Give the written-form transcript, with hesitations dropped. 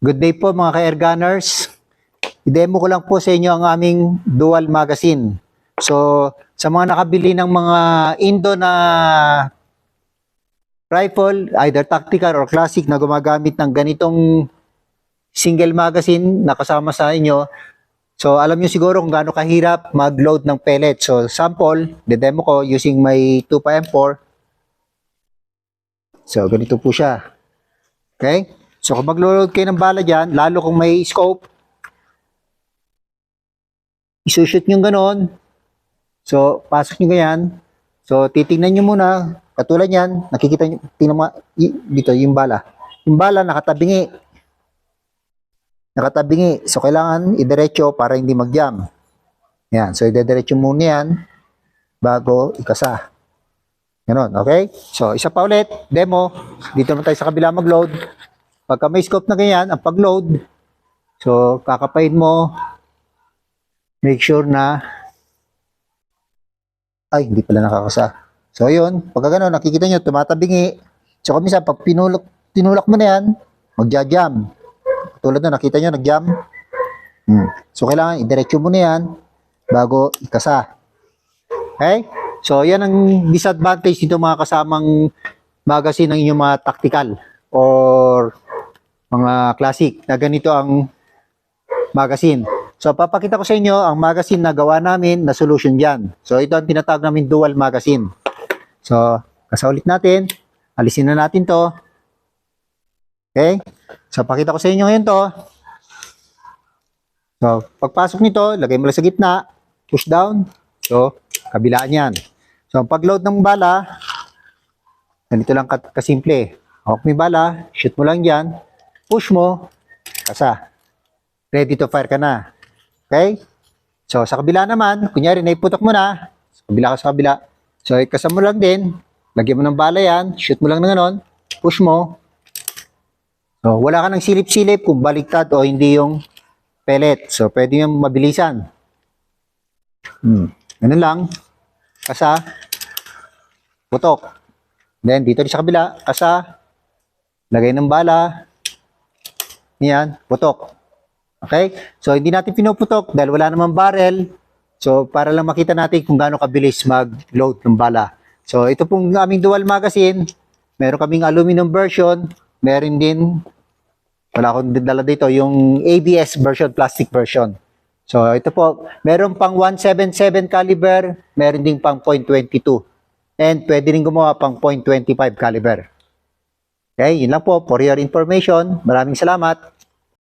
Good day po mga ka-airgunners. I-demo ko lang po sa inyo ang aming dual magazine. So, sa mga nakabili ng mga Indo na rifle, either tactical or classic na gumagamit ng ganitong single magazine na kasama sa inyo, so alam nyo siguro kung gaano kahirap mag-load ng pellet. So, sample, de-demo ko using my 2.4. So, ganito po siya. Okay? So, kung mag-load kayo ng bala dyan, lalo kung may scope, isushoot nyo ganon. So, pasok nyo ganyan. So, titingnan nyo muna. Katulad yan, nakikita nyo, dito yung bala. Yung bala nakatabingi. Nakatabingi. So, kailangan idiretso para hindi mag-jam. Yan. So, idiretso muna yan bago ikasa. Ganon. Okay? So, isa pa ulit. Demo. Dito naman tayo sa kabila mag-load. Pagka may scope na ganyan, ang pag-load, so kakapain mo, make sure na, ay, hindi pala nakakasa. So yun, pagka gano'n, nakikita nyo, tumatabingi. So kung minsan, pag tinulak mo na yan, magja-jam. Tulad na, nakita nyo, nag-jam. So kailangan, idiretso mo na yan, bago ikasa. Okay? So yan ang disadvantage nito mga kasamang magazine ng inyong mga tactical or mga classic na ganito ang magazine. So, papakita ko sa inyo ang magazine na gawa namin na solution dyan. So, ito ang tinatawag namin dual magazine. So, kasaulit natin. Alisin na natin to. Okay? So, pakita ko sa inyo ngayon to. So, pagpasok nito, lagay mo lang sa gitna. Push down. So, kabilaan yan. So, ang pag-load ng bala, ganito lang kasimple. Hawak mo yung bala, shoot mo lang dyan. Push mo, kasa. Ready to fire ka na. Okay? So, sa kabila naman, kunyari, naiputok mo na. Sa kabila. So, ikasa mo lang din. Lagyan mo ng bala yan. Shoot mo lang ng ganon. Push mo. So, wala ka ng silip-silip kung baliktad o hindi yung pellet. So, pwede yung mabilisan. Ganun lang. Kasa. Putok. Then, dito rin sa kabila. Kasa. Lagay ng bala. Yan, putok. Okay? So, hindi natin pinuputok dahil wala namang barrel. So, para lang makita natin kung gaano kabilis mag-load ng bala. So, ito pong aming dual magazine. Meron kaming aluminum version. Meron din, wala akong dala dito, yung ABS version, plastic version. So, ito po, meron pang 177 caliber. Meron din pang .22. And pwede rin gumawa pang .25 caliber. Okay, yun lang po for your information. Maraming salamat.